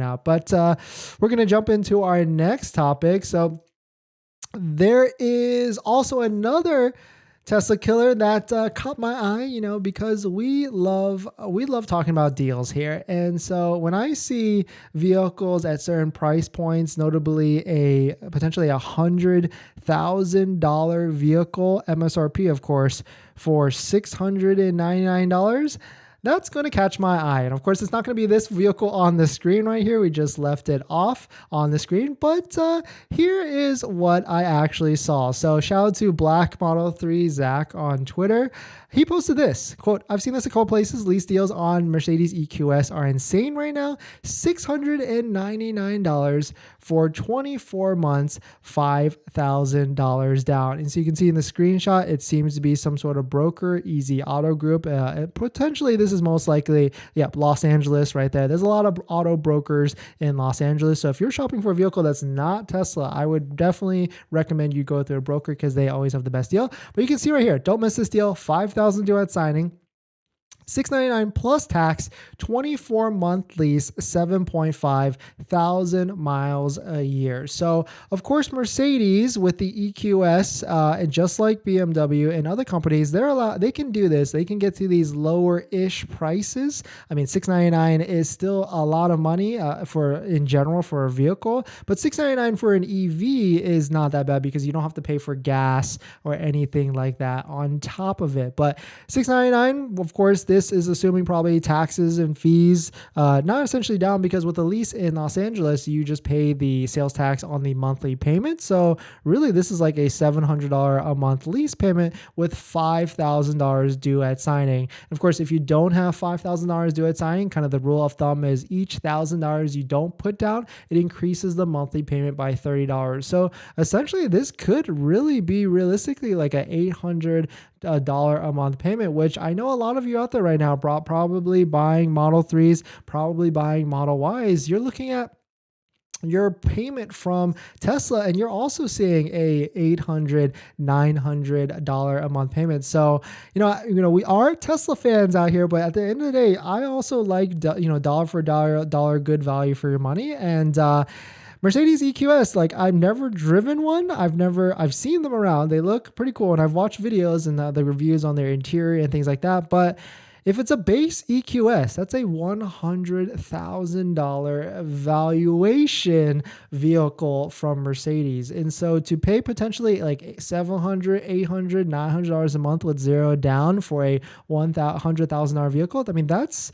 out. But we're going to jump into our next topic. So there is also another Tesla killer that caught my eye, because we love talking about deals here. And so when I see vehicles at certain price points, notably a potentially $100,000 vehicle, MSRP, of course, for $699, that's going to catch my eye. And of course, it's not going to be this vehicle on the screen right here. We just left it off on the screen, but here is what I actually saw. So shout out to Black Model 3 Zach on Twitter. He posted this quote, "I've seen this a couple places. Lease deals on Mercedes EQS are insane right now. $699 for 24 months, $5,000 down." And so you can see in the screenshot, it seems to be some sort of broker, Easy Auto Group. Potentially, this is most likely, Los Angeles right there. There's a lot of auto brokers in Los Angeles. So if you're shopping for a vehicle that's not Tesla, I would definitely recommend you go through a broker because they always have the best deal. But you can see right here, don't miss this deal. $5,000 due at signing, $699 plus tax, 24-month lease, 7.5 thousand miles a year. So, of course, Mercedes with the EQS, and just like BMW and other companies, they can do this. They can get to these lower-ish prices. I mean, $699 is still a lot of money in general for a vehicle, but $699 for an EV is not that bad because you don't have to pay for gas or anything like that on top of it. But $699, of course, this is assuming probably taxes and fees, not essentially down, because with a lease in Los Angeles, you just pay the sales tax on the monthly payment. So really, this is like a $700 a month lease payment with $5,000 due at signing. And of course, if you don't have $5,000 due at signing, kind of the rule of thumb is each $1,000 you don't put down, it increases the monthly payment by $30. So essentially, this could really be realistically like a $800 a month payment, which I know a lot of you out there right now probably buying Model 3s, probably buying Model Ys. You're looking at your payment from Tesla, and you're also seeing a $800, $900 a month payment. So, we are Tesla fans out here, but at the end of the day, I also like, dollar for dollar good value for your money. And, Mercedes EQS, like, I've never driven one. I've seen them around. They look pretty cool, and I've watched videos and the reviews on their interior and things like that. But if it's a base EQS, that's a $100,000 valuation vehicle from Mercedes. And so to pay potentially like $700, $800, $900 a month with zero down for a $100,000 vehicle, I mean, that's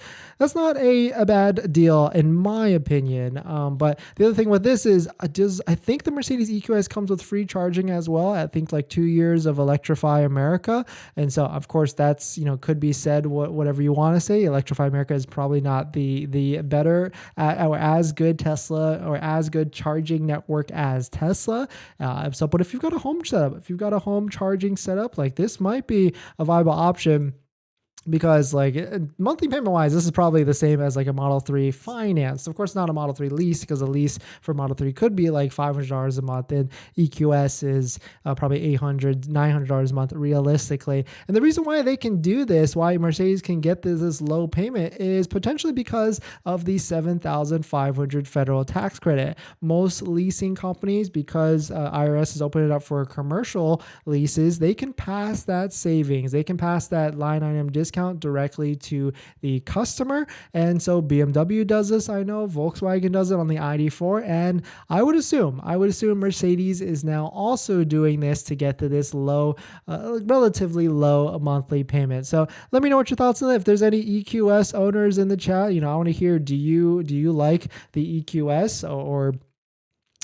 not a bad deal in my opinion. But the other thing with this is, I think the Mercedes EQS comes with free charging as well. I think like 2 years of Electrify America. And so of course that's, could be said whatever you want to say. Electrify America is probably not the better or as good Tesla or as good charging network as Tesla. But if you've got a home setup, if you've got a home charging setup, like this might be a viable option. Because like monthly payment wise, this is probably the same as like a Model 3 finance. Of course, not a Model 3 lease, because a lease for Model 3 could be like $500 a month, and EQS is probably $800, $900 a month realistically. And the reason why they can do this, why Mercedes can get this low payment, is potentially because of the $7,500 federal tax credit. Most leasing companies, because IRS has opened it up for commercial leases, they can pass that savings, they can pass that line item discount directly to the customer. And so BMW does this, I know Volkswagen does it on the ID4, and I would assume Mercedes is now also doing this to get to this low, relatively low monthly payment. So let me know what your thoughts on that. If there's any EQS owners in the chat, I want to hear, do you like the EQS or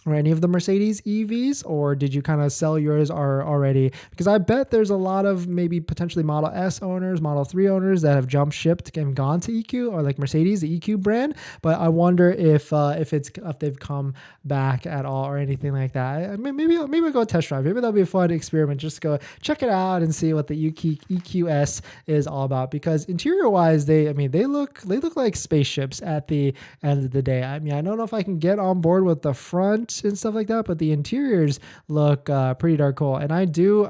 any of the Mercedes EVs, or did you kind of sell yours already? Because I bet there's a lot of maybe potentially Model S owners, Model 3 owners that have jumped ship and gone to EQ, or like Mercedes, the EQ brand. But I wonder if they've come back at all or anything like that. I mean, maybe I'll go test drive. Maybe that'll be a fun experiment. Just go check it out and see what the EQS is all about. Because interior wise, they look like spaceships at the end of the day. I mean, I don't know if I can get on board with the front art and stuff like that, but the interiors look pretty dark cool. And I do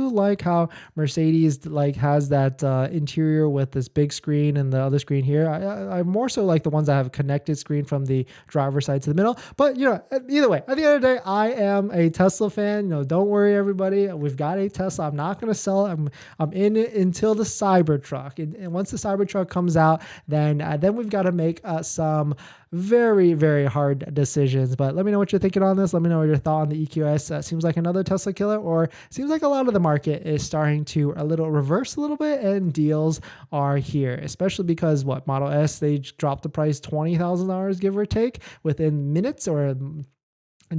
like how Mercedes like has that interior with this big screen and the other screen here. I more so like the ones that have a connected screen from the driver's side to the middle. But either way, at the end of the day, I am a Tesla fan. Don't worry, everybody. We've got a Tesla. I'm not going to sell it. I'm in it until the Cybertruck. And once the Cybertruck comes out, then we've got to make some very, very hard decisions. But let me know what you're thinking on this. Let me know your thought on the EQS. Seems like another Tesla killer, or seems like a lot of the market is starting to reverse a little bit, and deals are here, especially because Model S, they dropped the price $20,000, give or take, within minutes or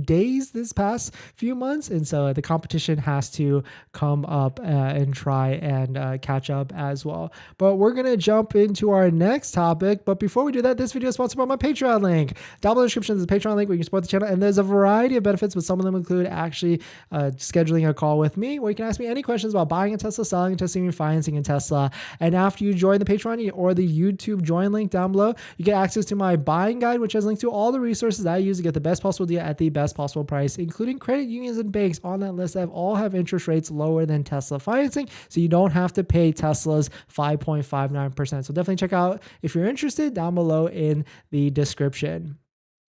days this past few months. And so the competition has to come up and try and catch up as well. But we're going to jump into our next topic. But before we do that, this video is sponsored by my Patreon link. Down below in the description is a Patreon link where you can support the channel. And there's a variety of benefits, but some of them include actually scheduling a call with me where you can ask me any questions about buying a Tesla, selling a Tesla, financing a Tesla. And after you join the Patreon or the YouTube join link down below, you get access to my buying guide, which has links to all the resources I use to get the best possible deal at the best possible price, including credit unions and banks on that list that all have interest rates lower than Tesla financing, so you don't have to pay Tesla's 5.59%. So definitely check out if you're interested down below in the description.